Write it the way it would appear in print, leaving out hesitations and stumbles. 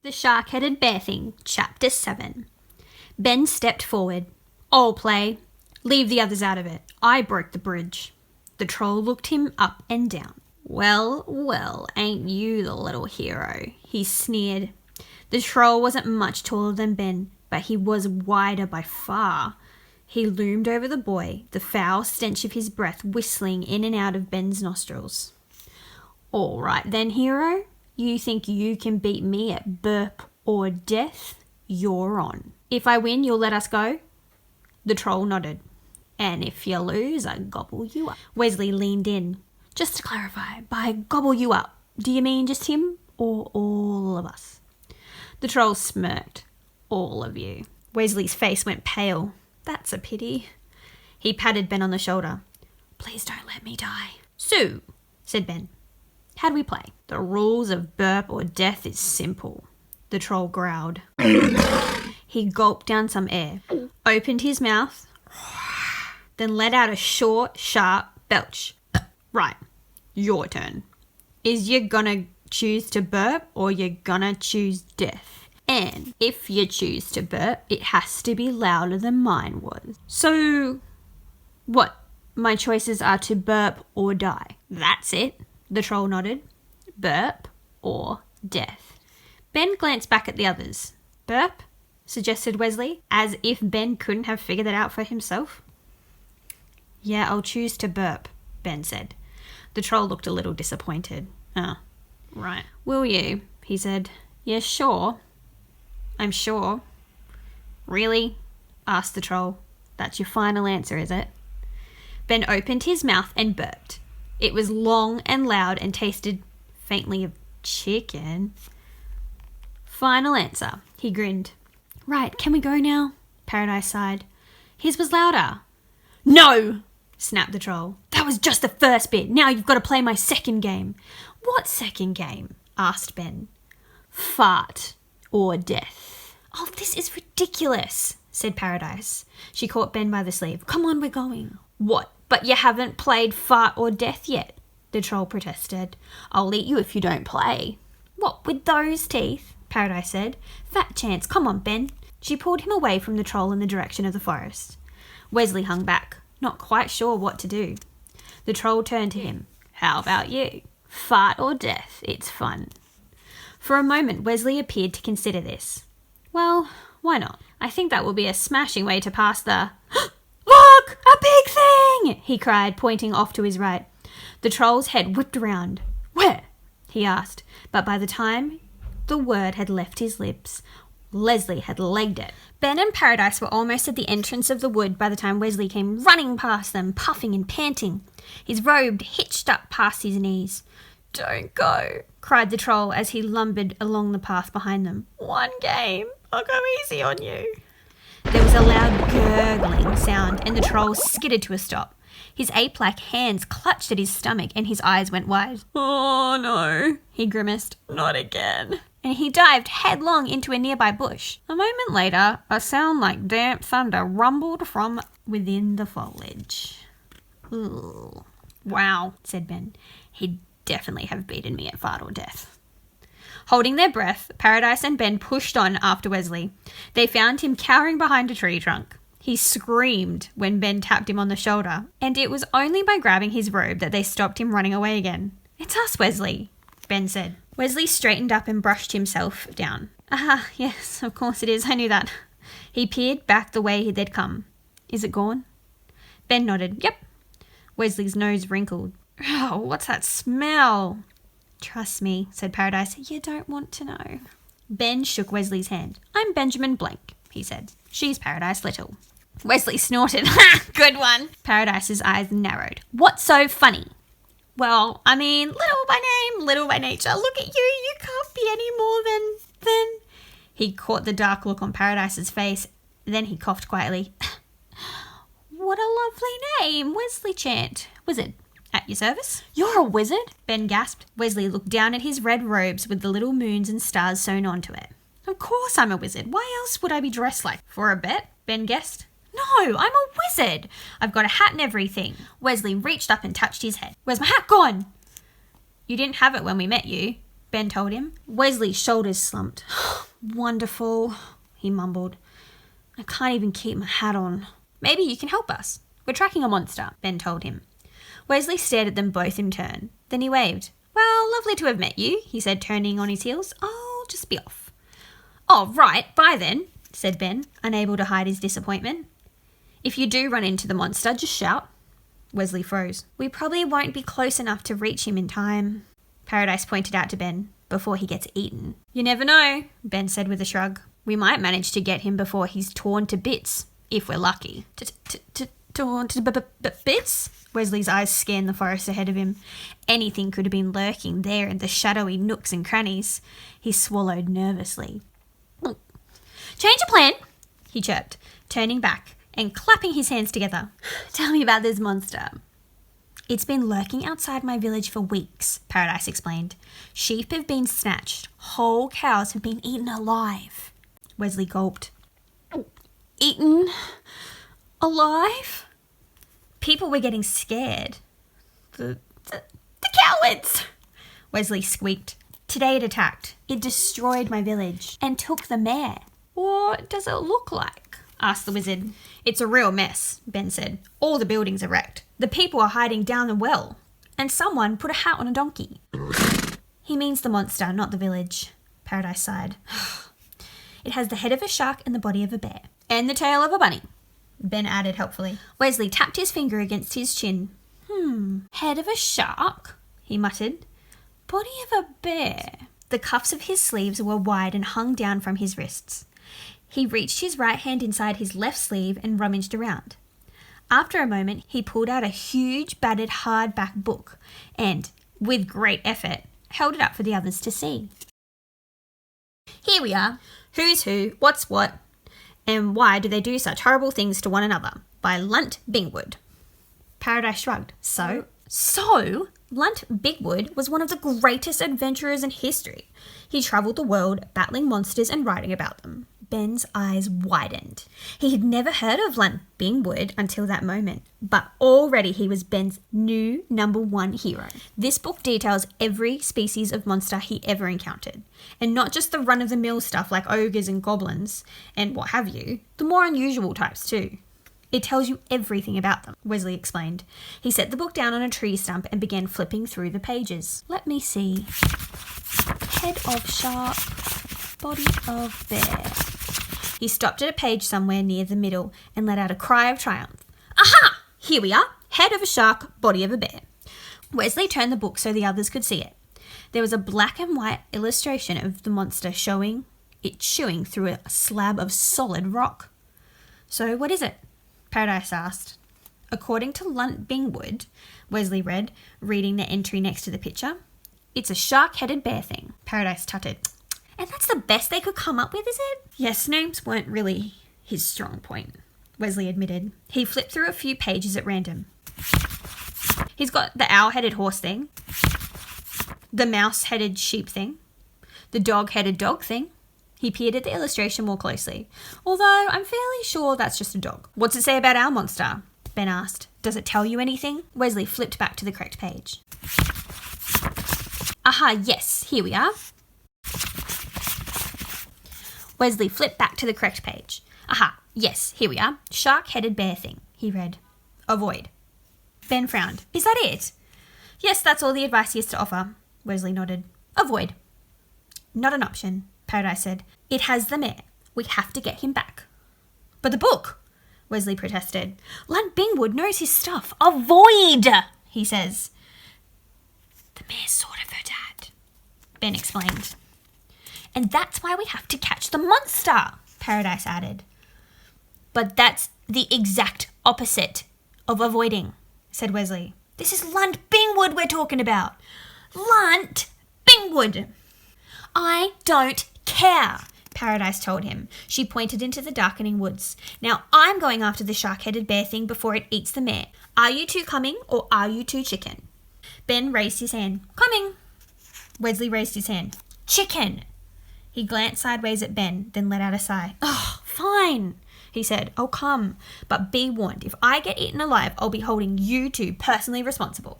The Shark-Headed Bear Thing, Chapter 7. Ben stepped forward. I'll play. Leave the others out of it. I broke the bridge. The troll looked him up and down. Well, well, ain't you the little hero? He sneered. The troll wasn't much taller than Ben, but he was wider by far. He loomed over the boy, the foul stench of his breath whistling in and out of Ben's nostrils. All right then, hero. You think you can beat me at burp or death? You're on. If I win, you'll let us go? The troll nodded. And if you lose, I gobble you up. Wesley leaned in. Just to clarify, by gobble you up, do you mean just him or all of us? The troll smirked. All of you. Wesley's face went pale. That's a pity. He patted Ben on the shoulder. Please don't let me die. So, said Ben. How do we play? The rules of burp or death is simple. The troll growled. He gulped down some air, opened his mouth, then let out a short, sharp belch. Right, your turn. Is you gonna choose to burp or you gonna choose death? And if you choose to burp, it has to be louder than mine was. So, what? My choices are to burp or die. That's it. The troll nodded. Burp or death. Ben glanced back at the others. Burp? Suggested Wesley, as if Ben couldn't have figured it out for himself. Yeah, I'll choose to burp, Ben said. The troll looked a little disappointed. Oh, right. Will you? He said. Yeah, sure. I'm sure. Really? Asked the troll. That's your final answer, is it? Ben opened his mouth and burped. It was long and loud and tasted faintly of chicken. Final answer, he grinned. Right, can we go now? Paradise sighed. His was louder. No, snapped the troll. That was just the first bit. Now you've got to play my second game. What second game? Asked Ben. Fart or death. Oh, this is ridiculous, said Paradise. She caught Ben by the sleeve. Come on, we're going. What? But you haven't played fart or death yet, the troll protested. I'll eat you if you don't play. What, with those teeth? Paradise said. Fat chance. Come on, Ben. She pulled him away from the troll in the direction of the forest. Wesley hung back, not quite sure what to do. The troll turned to him. How about you? Fart or death? It's fun. For a moment, Wesley appeared to consider this. Well, why not? I think that will be a smashing way to pass the... Look! A big thing! He cried, pointing off to his right. The troll's head whipped around. Where? He asked, but by the time the word had left his lips, Leslie had legged it. Ben and Paradise were almost at the entrance of the wood by the time Wesley came running past them, puffing and panting, his robe hitched up past his knees. Don't go, cried the troll as he lumbered along the path behind them. One game. I'll go easy on you. There was a loud gurgling sound and the troll skidded to a stop. His ape-like hands clutched at his stomach and his eyes went wide. Oh no, he grimaced. Not again. And he dived headlong into a nearby bush. A moment later, a sound like damp thunder rumbled from within the foliage. Ooh. Wow, said Ben. He'd definitely have beaten me at fart or death. Holding their breath, Paradise and Ben pushed on after Wesley. They found him cowering behind a tree trunk. He screamed when Ben tapped him on the shoulder, and it was only by grabbing his robe that they stopped him running away again. It's us, Wesley, Ben said. Wesley straightened up and brushed himself down. Yes, of course it is. I knew that. He peered back the way they'd come. Is it gone? Ben nodded. Yep. Wesley's nose wrinkled. Oh, what's that smell? Trust me, said Paradise. You don't want to know. Ben shook Wesley's hand. I'm Benjamin Blank, he said. She's Paradise Little. Wesley snorted. Ha! Good one. Paradise's eyes narrowed. What's so funny? Well, I mean, little by name, little by nature. Look at you. You can't be any more than... He caught the dark look on Paradise's face. Then he coughed quietly. What a lovely name. Wesley Chant. Wizard. At your service? You're a wizard? Ben gasped. Wesley looked down at his red robes with the little moons and stars sewn onto it. Of course I'm a wizard. Why else would I be dressed like? For a bet? Ben guessed. No, I'm a wizard. I've got a hat and everything. Wesley reached up and touched his head. Where's my hat gone? You didn't have it when we met you. Ben told him. Wesley's shoulders slumped. Wonderful, he mumbled. I can't even keep my hat on. Maybe you can help us. We're tracking a monster, Ben told him. Wesley stared at them both in turn. Then he waved. Well, lovely to have met you, he said, turning on his heels. I'll just be off. Oh, right, bye then, said Ben, unable to hide his disappointment. If you do run into the monster, just shout. Wesley froze. We probably won't be close enough to reach him in time, Paradise pointed out to Ben, before he gets eaten. You never know, Ben said with a shrug. We might manage to get him before he's torn to bits, if we're lucky. Torn to bits? Wesley's eyes scanned the forest ahead of him. Anything could have been lurking there in the shadowy nooks and crannies. He swallowed nervously. Change of plan, he chirped, turning back and clapping his hands together. Tell me about this monster. It's been lurking outside my village for weeks, Paradise explained. Sheep have been snatched. Whole cows have been eaten alive. Wesley gulped. Eaten alive? People were getting scared. The cowards! Wesley squeaked. Today it attacked. It destroyed my village and took the mare. What does it look like? Asked the wizard. It's a real mess, Ben said. All the buildings are wrecked. The people are hiding down the well. And someone put a hat on a donkey. He means the monster, not the village. Paradise sighed. It has the head of a shark and the body of a bear. And the tail of a bunny, Ben added helpfully. Wesley tapped his finger against his chin. Head of a shark, he muttered. Body of a bear. The cuffs of his sleeves were wide and hung down from his wrists. He reached his right hand inside his left sleeve and rummaged around. After a moment, he pulled out a huge, battered, hardback book and, with great effort, held it up for the others to see. Here we are. Who's who, what's what, and why do they do such horrible things to one another? By Lunt Bingwood. Paradise shrugged. So, Lunt Bigwood was one of the greatest adventurers in history. He travelled the world, battling monsters and writing about them. Ben's eyes widened. He had never heard of Lunt Bingwood until that moment, but already he was Ben's new #1 hero. This book details every species of monster he ever encountered, and not just the run-of-the-mill stuff like ogres and goblins and what have you, the more unusual types too. It tells you everything about them, Wesley explained. He set the book down on a tree stump and began flipping through the pages. Let me see. Head of shark, body of bear. He stopped at a page somewhere near the middle and let out a cry of triumph. Aha! Here we are. Head of a shark, body of a bear. Wesley turned the book so the others could see it. There was a black and white illustration of the monster showing it chewing through a slab of solid rock. So what is it? Paradise asked. According to Lunt Bingwood, Wesley read, reading the entry next to the picture. It's a shark-headed bear thing. Paradise tutted. And that's the best they could come up with, is it? Yes, names weren't really his strong point, Wesley admitted. He flipped through a few pages at random. He's got the owl-headed horse thing, the mouse-headed sheep thing, the dog-headed dog thing. He peered at the illustration more closely, although I'm fairly sure that's just a dog. What's it say about our monster? Ben asked. Does it tell you anything? Wesley flipped back to the correct page. Aha, yes, here we are. Wesley flipped back to the correct page. Aha, yes, here we are. Shark-headed bear thing, he read. Avoid. Ben frowned. Is that it? Yes, that's all the advice he has to offer. Wesley nodded. Avoid. Not an option, Paradise said. It has the mare. We have to get him back. But the book, Wesley protested. Lunt Bingwood knows his stuff. Avoid, he says. The mare's sort of her dad, Ben explained. And that's why we have to catch the monster, Paradise added. But that's the exact opposite of avoiding, said Wesley. This is Lunt Bingwood we're talking about. Lunt Bingwood. I don't care, Paradise told him. She pointed into the darkening woods. Now I'm going after the shark-headed bear thing before it eats the mare. Are you two coming or are you two chicken? Ben raised his hand. Coming. Wesley raised his hand. Chicken. He glanced sideways at Ben, then let out a sigh. Oh, fine, he said. I'll come. But be warned, if I get eaten alive, I'll be holding you two personally responsible.